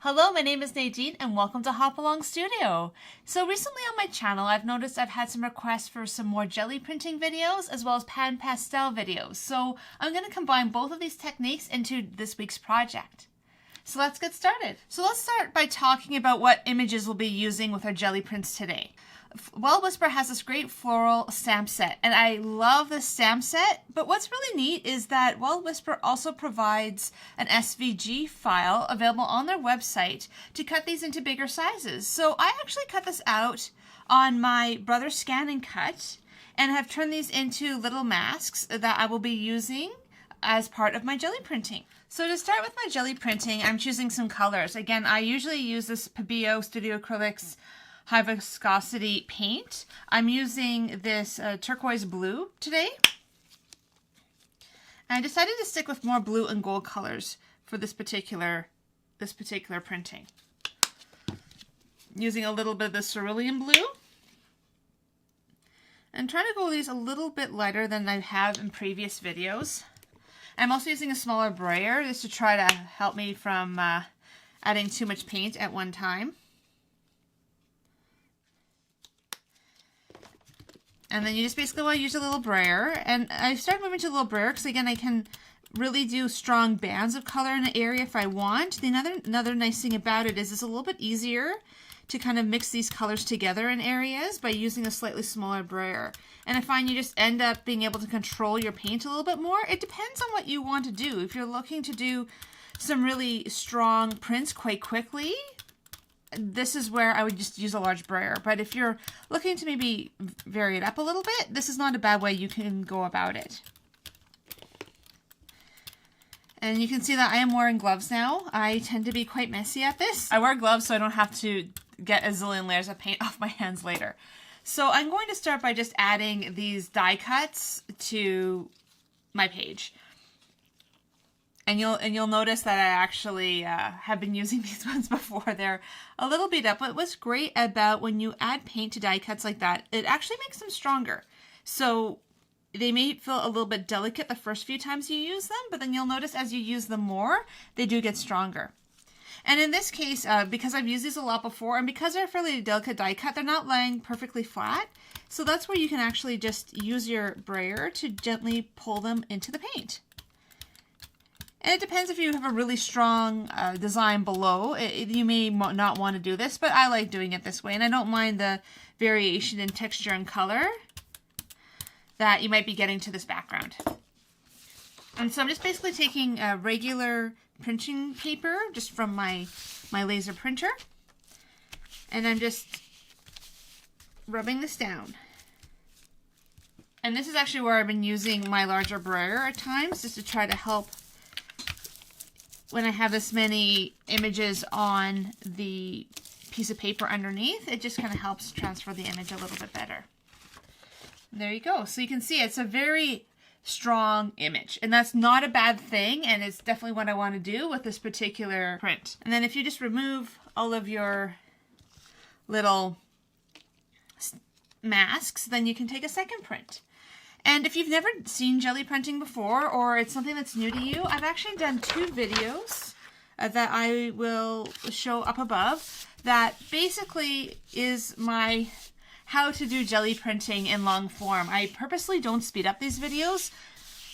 Hello, my name is Nadine and welcome to Hop Along Studio. So recently on my channel, I've noticed I've had some requests for some more jelly printing videos as well as pan pastel videos. So I'm going to combine both of these techniques into this week's project. So let's get started. So let's start by talking about what images we'll be using with our jelly prints today. Well Whisper has this great floral stamp set, and I love this stamp set, but what's really neat is that Well Whisper also provides an SVG file available on their website to cut these into bigger sizes. So I actually cut this out on my Brother Scan and Cut and have turned these into little masks that I will be using as part of my jelly printing. So to start with my jelly printing, I'm choosing some colors. Again, I usually use this Pabio Studio Acrylics high viscosity paint. I'm using this turquoise blue today. And I decided to stick with more blue and gold colors for this particular printing. Using a little bit of the cerulean blue. And trying to go with these a little bit lighter than I have in previous videos. I'm also using a smaller brayer just to try to help me from adding too much paint at one time. And then you just basically want to use a little brayer. And I started moving to a little brayer because, again, I can really do strong bands of color in an area if I want. Another nice thing about it is it's a little bit easier to kind of mix these colors together in areas by using a slightly smaller brayer. And I find you just end up being able to control your paint a little bit more. It depends on what you want to do. If you're looking to do some really strong prints quite quickly, this is where I would just use a large brayer. But if you're looking to maybe vary it up a little bit, this is not a bad way you can go about it. And you can see that I am wearing gloves now. I tend to be quite messy at this. I wear gloves so I don't have to get a zillion layers of paint off my hands later. So I'm going to start by just adding these die cuts to my page. And you'll notice that I actually have been using these ones before. They're a little beat up, but what's great about when you add paint to die cuts like that, it actually makes them stronger. So they may feel a little bit delicate the first few times you use them, but then you'll notice as you use them more, they do get stronger. And in this case, because I've used these a lot before, and because they're a fairly delicate die cut, they're not laying perfectly flat. So that's where you can actually just use your brayer to gently pull them into the paint. And it depends if you have a really strong design below. You may not want to do this, but I like doing it this way. And I don't mind the variation in texture and color that you might be getting to this background. And so I'm just basically taking a regular printing paper just from my laser printer. And I'm just rubbing this down. And this is actually where I've been using my larger brayer at times, just to try to help when I have this many images on the piece of paper underneath. It just kind of helps transfer the image a little bit better. And there you go. So you can see it's a very strong image, and that's not a bad thing, and it's definitely what I want to do with this particular print. And then if you just remove all of your little masks, then you can take a second print. And if you've never seen jelly printing before, or it's something that's new to you, I've actually done 2 videos that I will show up above that basically is my how to do jelly printing in long form. I purposely don't speed up these videos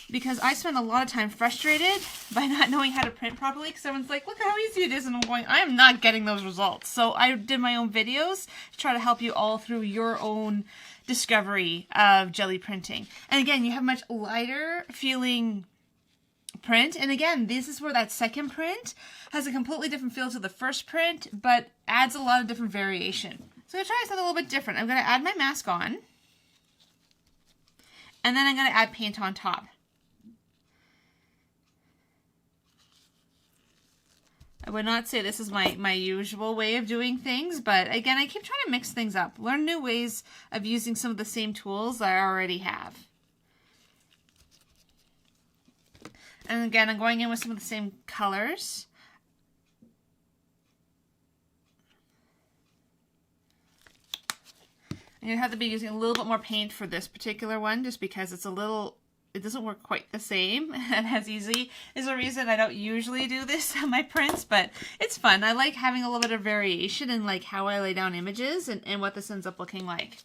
because I spend a lot of time frustrated by not knowing how to print properly, because everyone's like, look how easy it is, and I'm going, I am not getting those results. So I did my own videos to try to help you all through your own discovery of jelly printing. And again, you have much lighter feeling print. And again, this is where that second print has a completely different feel to the first print, but adds a lot of different variation. So I'm going to try something a little bit different. I'm going to add my mask on, and then I'm going to add paint on top. I would not say this is my usual way of doing things, but again, I keep trying to mix things up. Learn new ways of using some of the same tools that I already have. And again, I'm going in with some of the same colors. I'm going to have to be using a little bit more paint for this particular one, just because it's a little it doesn't work quite the same and as easy. Is a reason I don't usually do this on my prints, but it's fun. I like having a little bit of variation in like how I lay down images and what this ends up looking like.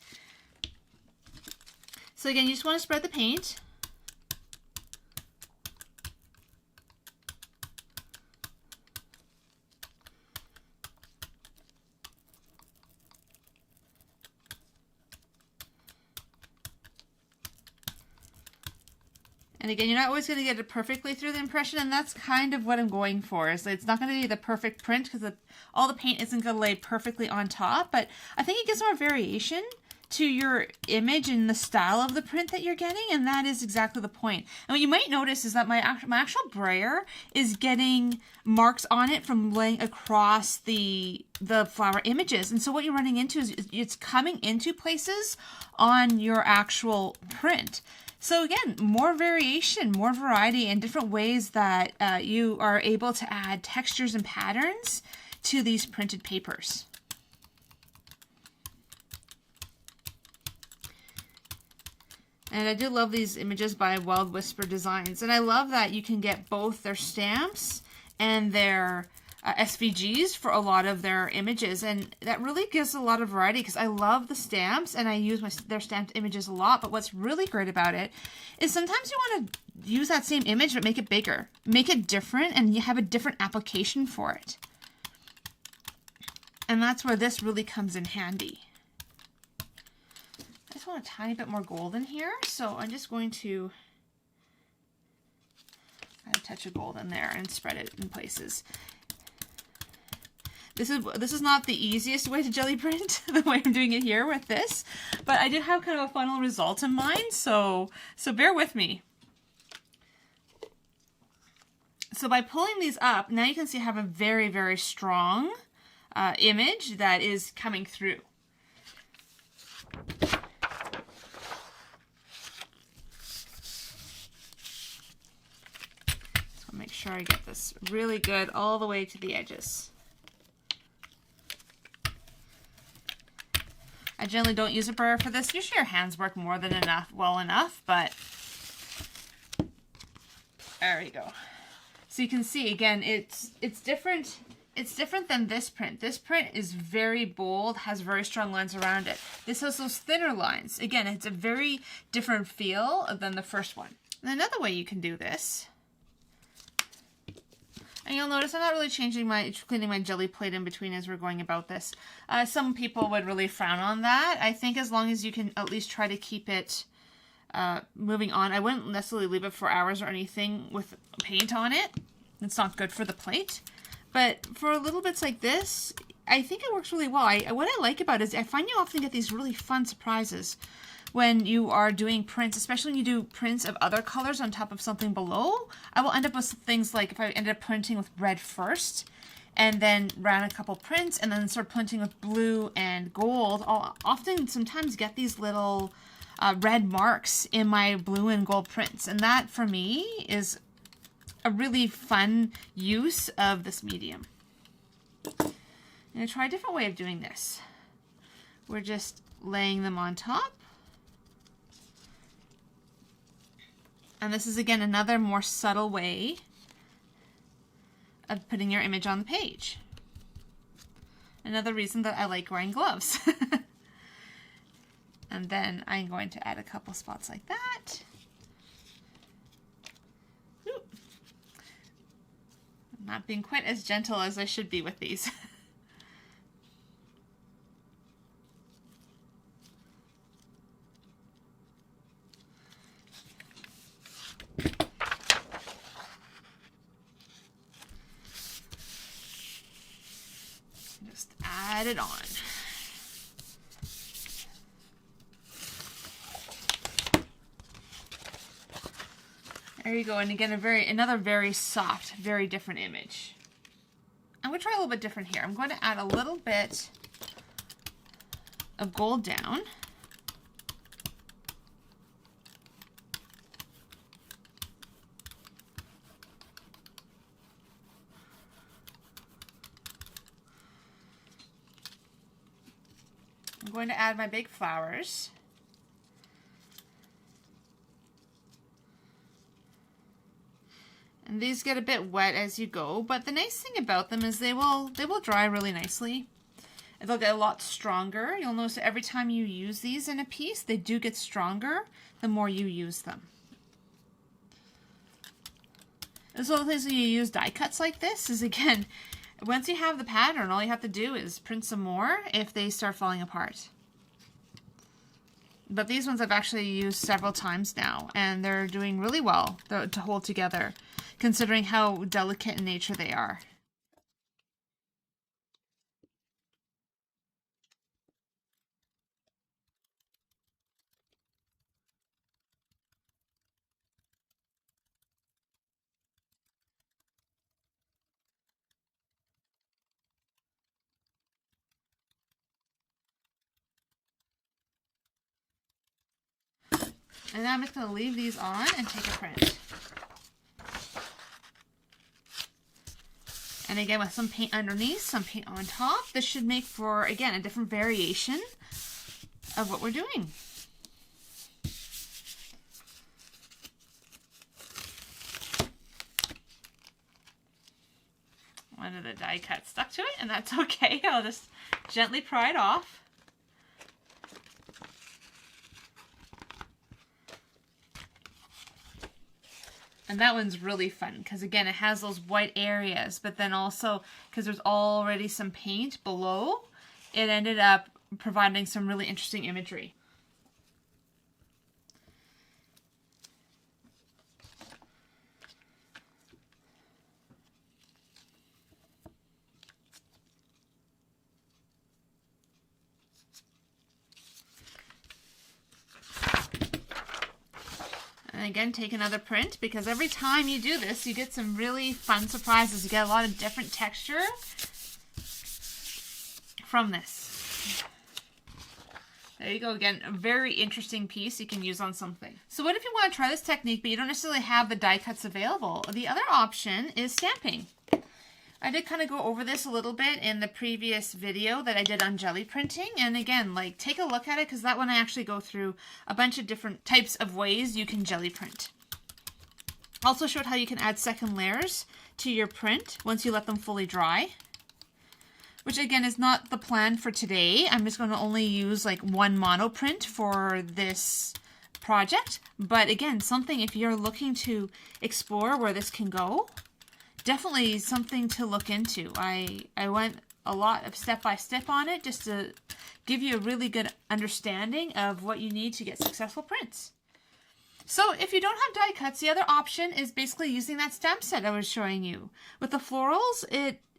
So again, you just want to spread the paint. And again, you're not always going to get it perfectly through the impression, and that's kind of what I'm going for. Is it's not going to be the perfect print because all the paint isn't going to lay perfectly on top, but I think it gives more variation to your image and the style of the print that you're getting, and that is exactly the point. And what you might notice is that my actual brayer is getting marks on it from laying across the flower images. And so what you're running into is it's coming into places on your actual print. So again, more variation, more variety, and different ways that you are able to add textures and patterns to these printed papers. And I do love these images by Wild Whisper Designs. And I love that you can get both their stamps and their SVGs for a lot of their images, and that really gives a lot of variety because I love the stamps and I use their stamped images a lot. But what's really great about it is sometimes you want to use that same image but make it bigger, make it different, and you have a different application for it. And that's where this really comes in handy. I just want a tiny bit more gold in here, so I'm just going to add a touch of gold in there and spread it in places. This is not the easiest way to jelly print, the way I'm doing it here with this, but I did have kind of a final result in mind, so bear with me. So by pulling these up, now you can see I have a very, very strong image that is coming through. So make sure I get this really good all the way to the edges. I generally don't use a brayer for this. Usually your hands work more than well enough, but there we go. So you can see again, it's different. It's different than this print. This print is very bold, has very strong lines around it. This has those thinner lines. Again, it's a very different feel than the first one. And another way you can do this, and you'll notice I'm not really cleaning my jelly plate in between as we're going about this. Some people would really frown on that. I think as long as you can at least try to keep it moving on. I wouldn't necessarily leave it for hours or anything with paint on it. It's not good for the plate. But for little bits like this, I think it works really well. What I like about it is I find you often get these really fun surprises when you are doing prints, especially when you do prints of other colors on top of something below. I will end up with things like if I ended up printing with red first and then ran a couple prints and then start printing with blue and gold, I'll often sometimes get these little red marks in my blue and gold prints. And that for me is a really fun use of this medium. I'm going to try a different way of doing this. We're just laying them on top. And this is, again, another more subtle way of putting your image on the page. Another reason that I like wearing gloves. And then I'm going to add a couple spots like that. Ooh. I'm not being quite as gentle as I should be with these. Just add it on. There you go, and again, another very soft, very different image. I'm going to try a little bit different here. I'm going to add a little bit of gold down. I'm going to add my big flowers. And these get a bit wet as you go, but the nice thing about them is they will dry really nicely. And they'll get a lot stronger. You'll notice that every time you use these in a piece, they do get stronger the more you use them. And so the things when you use die cuts like this is, again, once you have the pattern, all you have to do is print some more if they start falling apart. But these ones I've actually used several times now, and they're doing really well to hold together, considering how delicate in nature they are. And now I'm just going to leave these on and take a print. And again, with some paint underneath, some paint on top, this should make for, again, a different variation of what we're doing. One of the die cuts stuck to it, and that's okay. I'll just gently pry it off. And that one's really fun because, again, it has those white areas, but then also because there's already some paint below, it ended up providing some really interesting imagery. And again, take another print, because every time you do this, you get some really fun surprises. You get a lot of different texture from this. There you go. Again, a very interesting piece you can use on something. So what if you want to try this technique, but you don't necessarily have the die cuts available? The other option is stamping. I did kind of go over this a little bit in the previous video that I did on jelly printing. And again, like, take a look at it, because that one I actually go through a bunch of different types of ways you can jelly print. Also showed how you can add second layers to your print once you let them fully dry, which again is not the plan for today. I'm just going to only use like one mono print for this project. But again, something if you're looking to explore where this can go, definitely something to look into. I went a lot of step-by-step on it just to give you a really good understanding of what you need to get successful prints. So if you don't have die cuts, the other option is basically using that stamp set I was showing you. With the florals,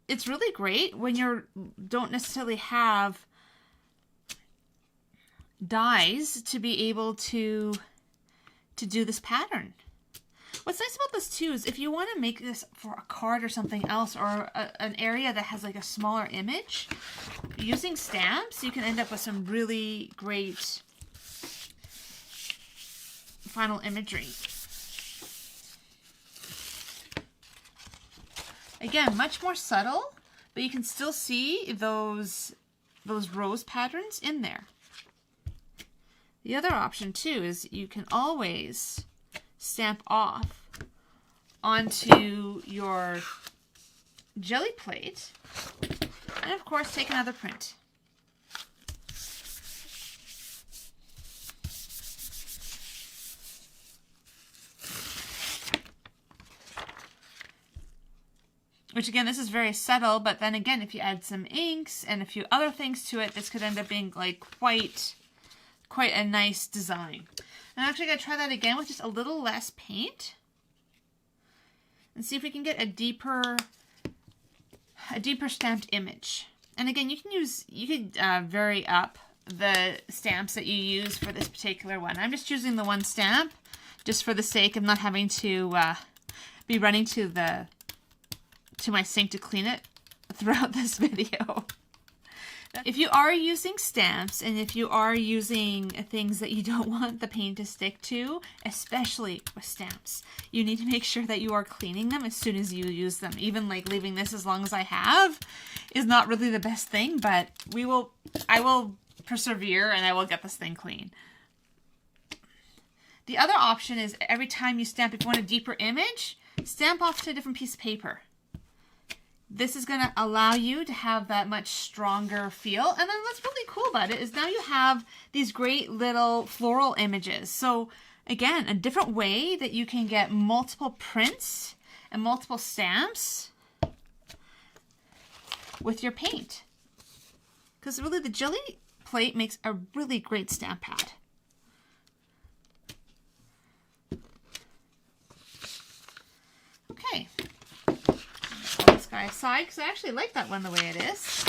it's really great when you don't necessarily have dies to be able to do this pattern. What's nice about this too is if you want to make this for a card or something else, or an area that has like a smaller image, using stamps, you can end up with some really great final imagery. Again, much more subtle, but you can still see those rose patterns in there. The other option too is you can always stamp off onto your jelly plate, and of course take another print. Which again, this is very subtle, but then again, if you add some inks and a few other things to it, this could end up being like quite a nice design. I'm actually going to try that again with just a little less paint and see if we can get a deeper stamped image. And again, you could vary up the stamps that you use for this particular one. I'm just choosing the one stamp just for the sake of not having to be running to my sink to clean it throughout this video. If you are using stamps, and if you are using things that you don't want the paint to stick to, especially with stamps, you need to make sure that you are cleaning them as soon as you use them. Even like leaving this as long as I have is not really the best thing, but I will persevere and I will get this thing clean. The other option is every time you stamp, if you want a deeper image, stamp off to a different piece of paper. This is going to allow you to have that much stronger feel. And then what's really cool about it is now you have these great little floral images. So again, a different way that you can get multiple prints and multiple stamps with your paint. Because really the Gelli plate makes a really great stamp pad. Okay. Put this guy aside because I actually like that one the way it is.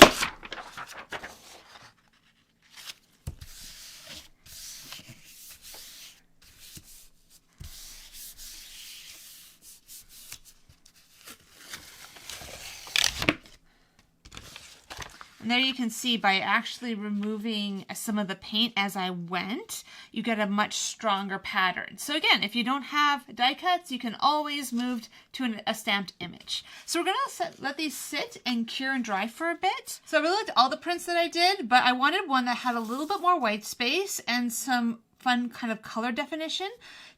And there you can see by actually removing some of the paint as I went, you get a much stronger pattern. So again, if you don't have die cuts, you can always move to a stamped image. So we're gonna let these sit and cure and dry for a bit. So I really liked all the prints that I did, but I wanted one that had a little bit more white space and some fun kind of color definition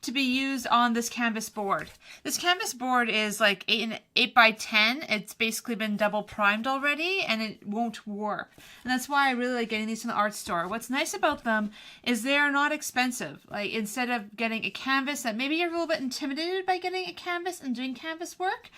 to be used on this canvas board. This canvas board is like 8 by 10. It's basically been double primed already and it won't warp. And that's why I really like getting these from the art store. What's nice about them is they are not expensive. Like instead of getting a canvas that maybe you're a little bit intimidated by getting a canvas and doing canvas work,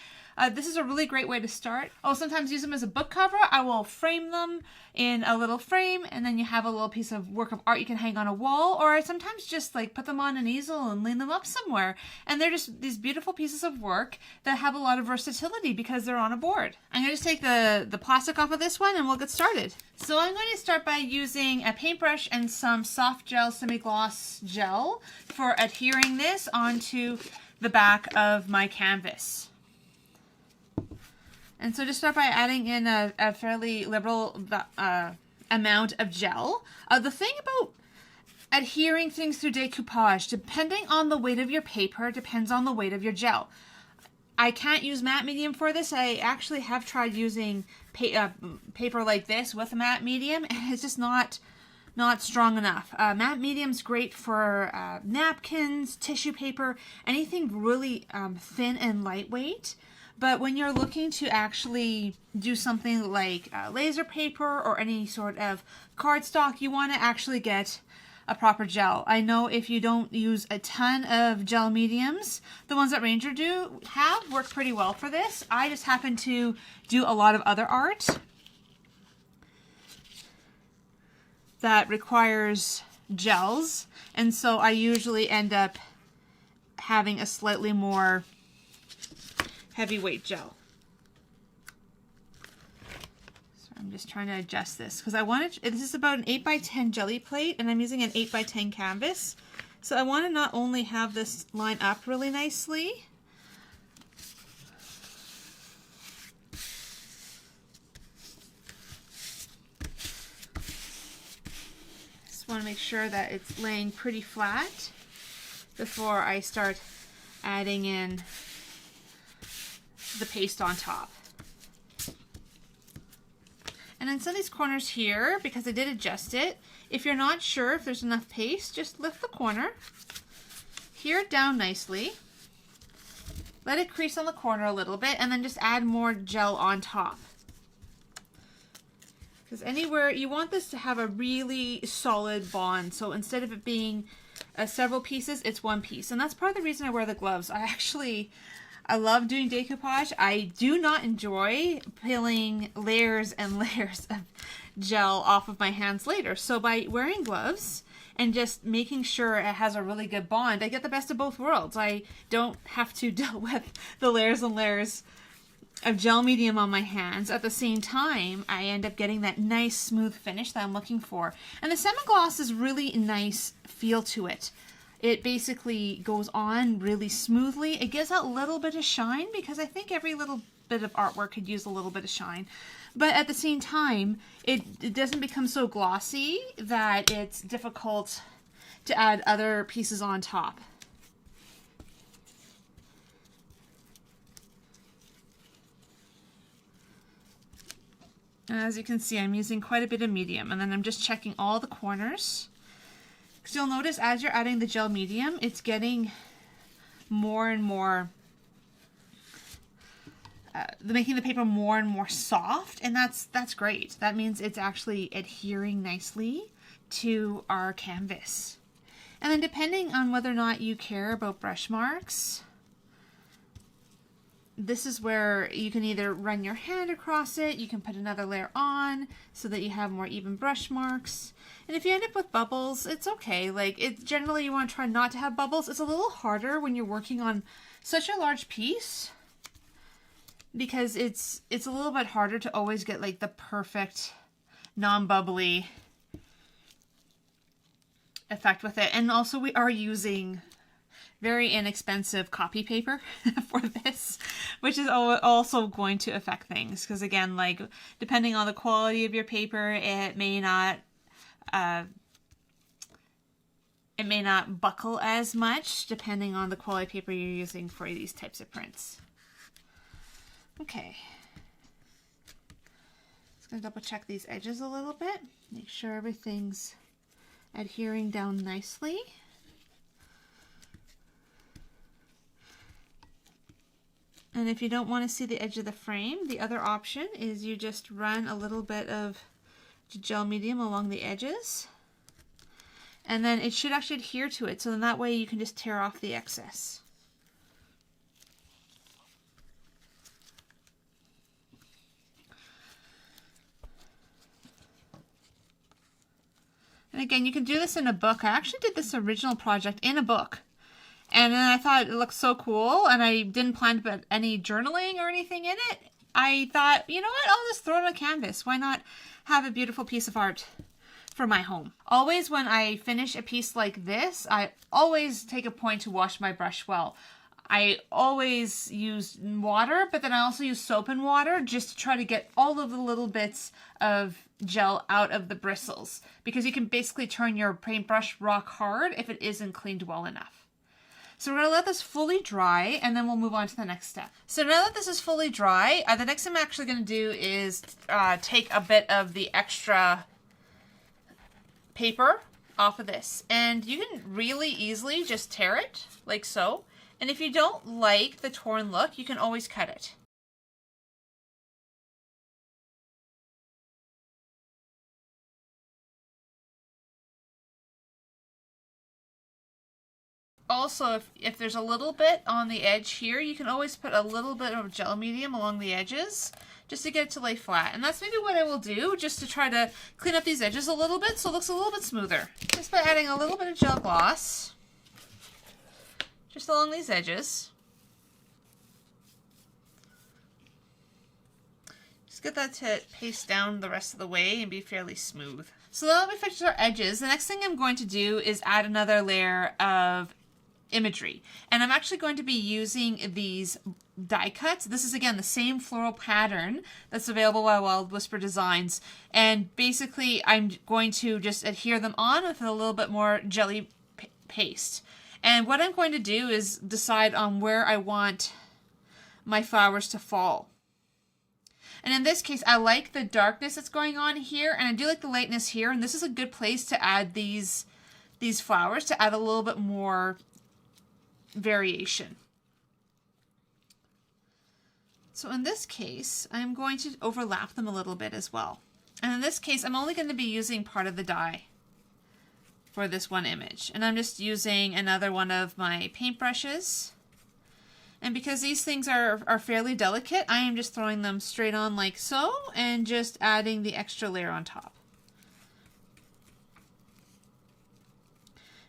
this is a really great way to start. I'll sometimes use them as a book cover. I will frame them in a little frame and then you have a little piece of work of art you can hang on a wall, or I sometimes just like put them on an easel and lean them up somewhere. And they're just these beautiful pieces of work that have a lot of versatility because they're on a board. I'm going to just take the plastic off of this one and we'll get started. So I'm going to start by using a paintbrush and some soft gel semi-gloss gel for adhering this onto the back of my canvas. And so just start by adding in a fairly liberal amount of gel. The thing about adhering things through decoupage, depending on the weight of your paper, depends on the weight of your gel. I can't use matte medium for this. I actually have tried using paper like this with a matte medium, and it's just not strong enough. Matte medium's great for napkins, tissue paper, anything really thin and lightweight. But when you're looking to actually do something like laser paper or any sort of cardstock, you want to actually get a proper gel. I know if you don't use a ton of gel mediums, the ones that Ranger have work pretty well for this. I just happen to do a lot of other art that requires gels, and so I usually end up having a slightly more heavyweight gel. So I'm just trying to adjust this because I want to, this is about an 8 by 10 Gelli plate and I'm using an 8 by 10 canvas. So I want to not only have this line up really nicely, just want to make sure that it's laying pretty flat before I start adding in the paste on top. And then some of these corners here, because I did adjust it, if you're not sure if there's enough paste, just lift the corner, hear it down nicely, let it crease on the corner a little bit, and then just add more gel on top. Because anywhere, you want this to have a really solid bond, so instead of it being several pieces, it's one piece. And that's part of the reason I wear the gloves. I love doing decoupage. I do not enjoy peeling layers and layers of gel off of my hands later. So by wearing gloves and just making sure it has a really good bond, I get the best of both worlds. I don't have to deal with the layers and layers of gel medium on my hands. At the same time, I end up getting that nice smooth finish that I'm looking for. And the semi-gloss is really nice feel to it. It basically goes on really smoothly. It gives that little bit of shine because I think every little bit of artwork could use a little bit of shine. But at the same time, it doesn't become so glossy that it's difficult to add other pieces on top. And as you can see, I'm using quite a bit of medium, and then I'm just checking all the corners. So you'll notice as you're adding the gel medium, it's getting more and more making the paper more and more soft, and that's great. That means it's actually adhering nicely to our canvas. And then depending on whether or not you care about brush marks, this is where you can either run your hand across it, you can put another layer on so that you have more even brush marks. And if you end up with bubbles, it's okay. Like, generally you want to try not to have bubbles. It's a little harder when you're working on such a large piece because it's a little bit harder to always get like the perfect non-bubbly effect with it. And also we are using very inexpensive copy paper for this, which is also going to affect things because, again, like, depending on the quality of your paper, it may not buckle as much depending on the quality of paper you're using for these types of prints. Okay, just gonna double check these edges a little bit, make sure everything's adhering down nicely. And if you don't want to see the edge of the frame, the other option is you just run a little bit of gel medium along the edges, and then it should actually adhere to it, so then that way you can just tear off the excess. And again, you can do this in a book. I actually did this original project in a book. And then I thought it looked so cool, and I didn't plan to put any journaling or anything in it. I thought, you know what, I'll just throw it on a canvas. Why not have a beautiful piece of art for my home? Always when I finish a piece like this, I always take a point to wash my brush well. I always use water, but then I also use soap and water just to try to get all of the little bits of gel out of the bristles, because you can basically turn your paintbrush rock hard if it isn't cleaned well enough. So we're going to let this fully dry, and then we'll move on to the next step. So now that this is fully dry, the next thing I'm actually going to do is take a bit of the extra paper off of this. And you can really easily just tear it, like so. And if you don't like the torn look, you can always cut it. Also, if there's a little bit on the edge here, you can always put a little bit of gel medium along the edges just to get it to lay flat. And that's maybe what I will do, just to try to clean up these edges a little bit so it looks a little bit smoother. Just by adding a little bit of gel gloss just along these edges. Just get that to paste down the rest of the way and be fairly smooth. So now that we fixed our edges, the next thing I'm going to do is add another layer of imagery. And I'm actually going to be using these die cuts. This is, again, the same floral pattern that's available by Wild Whisper Designs. And basically, I'm going to just adhere them on with a little bit more jelly paste. And what I'm going to do is decide on where I want my flowers to fall. And in this case, I like the darkness that's going on here, and I do like the lightness here, and this is a good place to add these flowers, to add a little bit more variation. So in this case, I'm going to overlap them a little bit as well. And in this case, I'm only going to be using part of the die for this one image. And I'm just using another one of my paintbrushes. And because these things are fairly delicate, I am just throwing them straight on like so, and just adding the extra layer on top.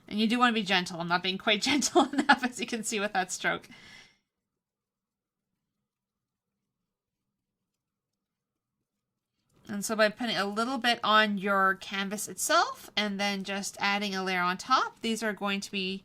And you do want to be gentle. I'm not being quite gentle enough, as you can see with that stroke. And so by putting a little bit on your canvas itself, and then just adding a layer on top, these are going to be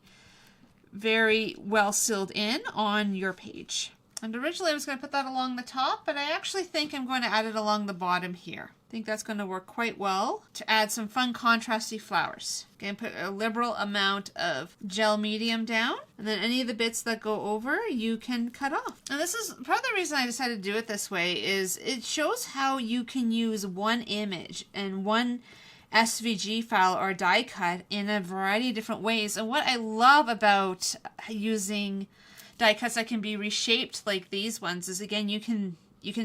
very well sealed in on your page. And originally I was going to put that along the top, but I actually think I'm going to add it along the bottom here. I think that's going to work quite well to add some fun contrasty flowers. Again, put a liberal amount of gel medium down, and then any of the bits that go over you can cut off. And this is part of the reason I decided to do it this way, is it shows how you can use one image and one SVG file or die cut in a variety of different ways. And what I love about using die cuts that can be reshaped like these ones is, again, you can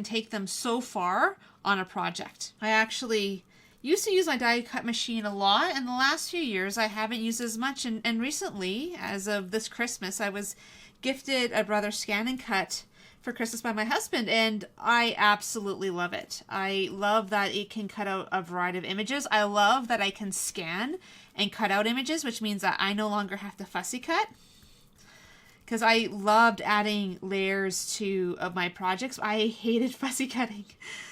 take them so far on a project. I actually used to use my die cut machine a lot. In the last few years, I haven't used as much. And recently, as of this Christmas, I was gifted a Brother Scan and Cut for Christmas by my husband, and I absolutely love it. I love that it can cut out a variety of images. I love that I can scan and cut out images, which means that I no longer have to fussy cut. Because I loved adding layers of my projects. I hated fussy cutting.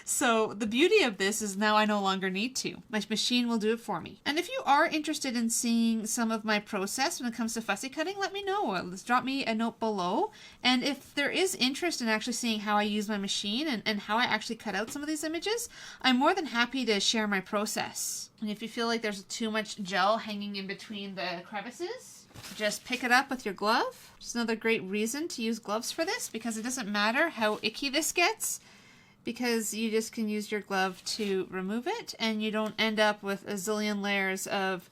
So the beauty of this is now I no longer need to. My machine will do it for me. And if you are interested in seeing some of my process when it comes to fussy cutting, let me know. Let's drop me a note below. And if there is interest in actually seeing how I use my machine and how I actually cut out some of these images, I'm more than happy to share my process. And if you feel like there's too much gel hanging in between the crevices, just pick it up with your glove. Just another great reason to use gloves for this, because it doesn't matter how icky this gets, because you just can use your glove to remove it and you don't end up with a zillion layers of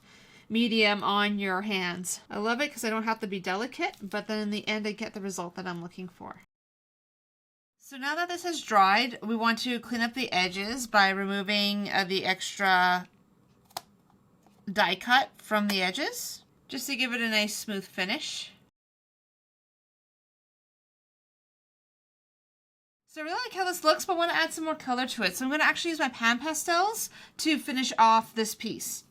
medium on your hands. I love it because I don't have to be delicate, but then in the end I get the result that I'm looking for. So now that this has dried, we want to clean up the edges by removing the extra die cut from the edges, just to give it a nice smooth finish. So I really like how this looks, but I want to add some more color to it. So I'm going to actually use my Pan Pastels to finish off this piece.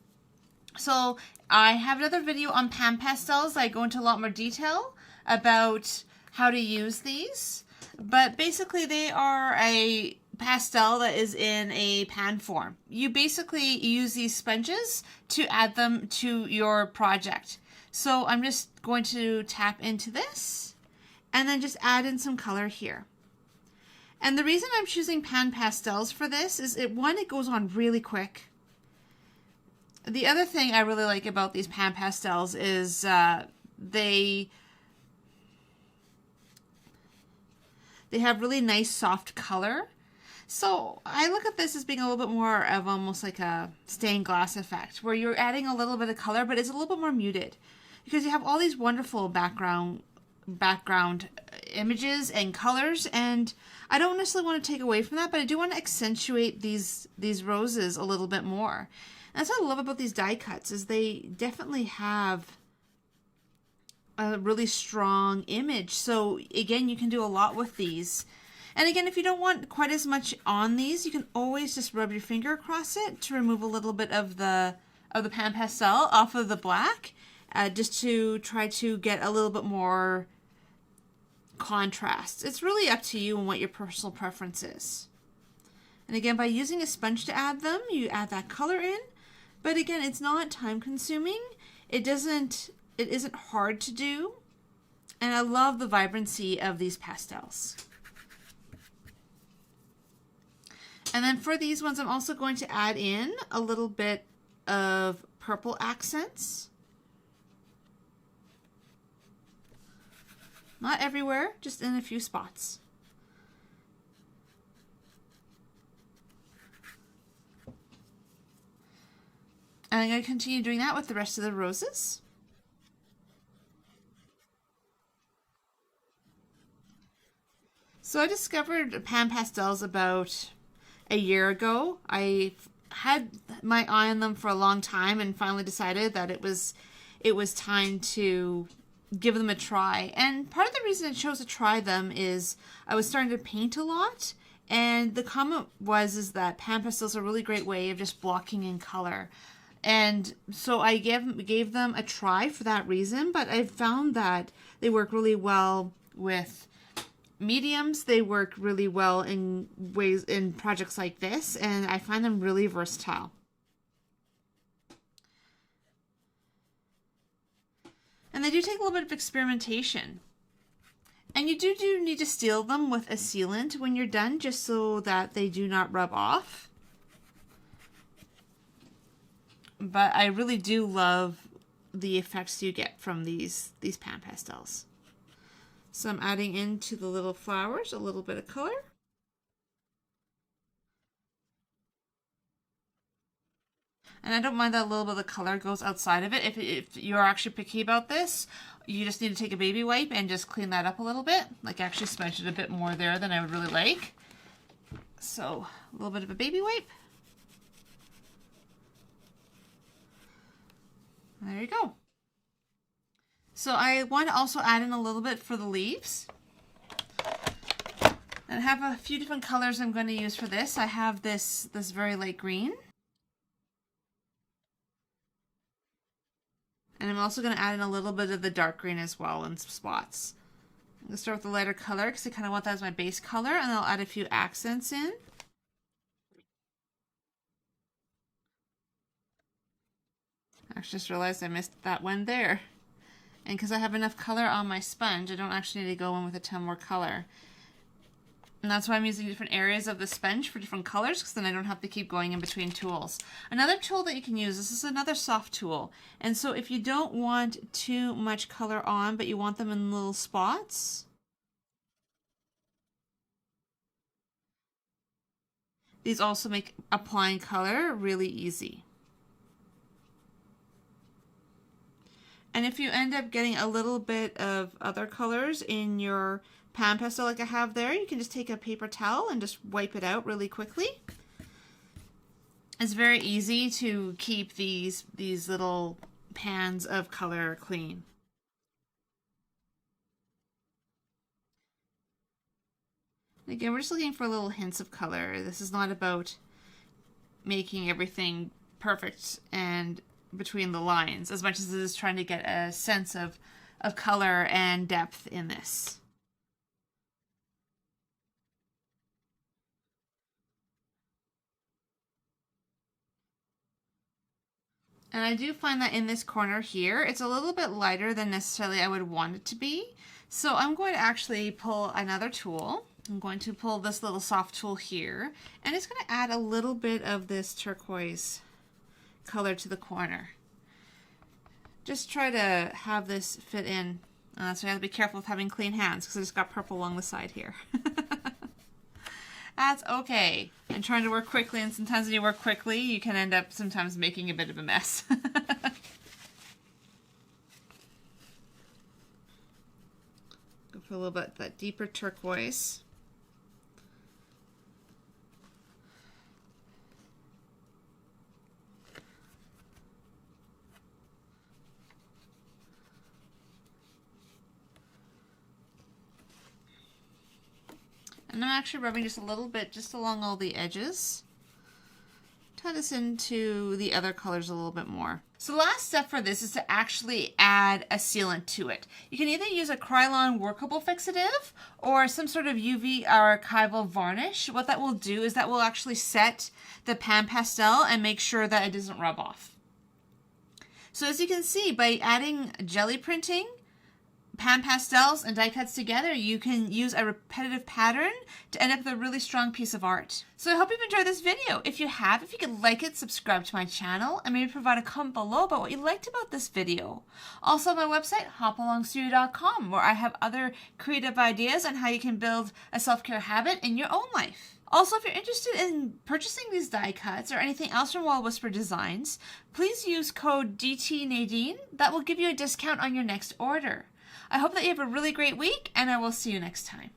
So I have another video on Pan Pastels. I go into a lot more detail about how to use these. But basically they are a pastel that is in a pan form. You basically use these sponges to add them to your project. So I'm just going to tap into this and then just add in some color here. And the reason I'm choosing Pan Pastels for this is one, it goes on really quick. The other thing I really like about these Pan Pastels is they have really nice soft color. So I look at this as being a little bit more of almost like a stained glass effect, where you're adding a little bit of color, but it's a little bit more muted, because you have all these wonderful background images and colors, and I don't necessarily want to take away from that, but I do want to accentuate these roses a little bit more. And that's what I love about these die cuts, is they definitely have a really strong image. So again, you can do a lot with these. And again, if you don't want quite as much on these, you can always just rub your finger across it to remove a little bit of the Pan Pastel off of the black, just to try to get a little bit more contrast. It's really up to you and what your personal preference is. And again, by using a sponge to add them, you add that color in. But again, it's not time consuming. It isn't hard to do. And I love the vibrancy of these pastels. And then for these ones, I'm also going to add in a little bit of purple accents. Not everywhere, just in a few spots. And I'm going to continue doing that with the rest of the roses. So I discovered Pan Pastels about a year ago. I had my eye on them for a long time and finally decided that it was time to give them a try. And part of the reason I chose to try them is I was starting to paint a lot, and the comment is that Pan Pastels are a really great way of just blocking in color. And so I gave them a try for that reason, but I found that they work really well with mediums. They work really well in projects like this, and I find them really versatile. And they do take a little bit of experimentation. And you do need to seal them with a sealant when you're done, just so that they do not rub off. But I really do love the effects you get from these Pan Pastels. So I'm adding into the little flowers a little bit of color. And I don't mind that a little bit of the color goes outside of it. If you're actually picky about this, you just need to take a baby wipe and just clean that up a little bit. Like actually smudge it a bit more there than I would really like. So a little bit of a baby wipe. There you go. So I want to also add in a little bit for the leaves. And I have a few different colors I'm going to use for this. I have this very light green. And I'm also going to add in a little bit of the dark green as well in some spots. I'm going to start with the lighter color because I kind of want that as my base color, and I'll add a few accents in. I just realized I missed that one there. And because I have enough color on my sponge, I don't actually need to go in with a ton more color. And that's why I'm using different areas of the sponge for different colors, because then I don't have to keep going in between tools. Another tool that you can use, this is another soft tool. And so if you don't want too much color on, but you want them in little spots, these also make applying color really easy. And if you end up getting a little bit of other colors in your pan pastel like I have there, you can just take a paper towel and just wipe it out really quickly. It's very easy to keep these little pans of color clean. Again, we're just looking for little hints of color. This is not about making everything perfect and between the lines as much as it is trying to get a sense of color and depth in this. And I do find that in this corner here, it's a little bit lighter than necessarily I would want it to be. So I'm going to actually pull another tool. I'm going to pull this little soft tool here, and it's going to add a little bit of this turquoise color to the corner. Just try to have this fit in. So you have to be careful with having clean hands because I just got purple along the side here. That's okay. I'm trying to work quickly, and sometimes when you work quickly, you can end up sometimes making a bit of a mess. Go for a little bit that deeper turquoise. And I'm actually rubbing just a little bit just along all the edges. Tie this into the other colors a little bit more. So the last step for this is to actually add a sealant to it. You can either use a Krylon workable fixative or some sort of UV archival varnish. What that will do is that will actually set the pan pastel and make sure that it doesn't rub off. So as you can see, by adding jelly printing, pan pastels, and die cuts together, you can use a repetitive pattern to end up with a really strong piece of art. So I hope you've enjoyed this video. If you have, if you could like it, subscribe to my channel, and maybe provide a comment below about what you liked about this video. Also on my website, hopalongstudio.com, where I have other creative ideas on how you can build a self-care habit in your own life. Also, if you're interested in purchasing these die cuts or anything else from Wild Whisper Designs, please use code DTNadine. That will give you a discount on your next order. I hope that you have a really great week, and I will see you next time.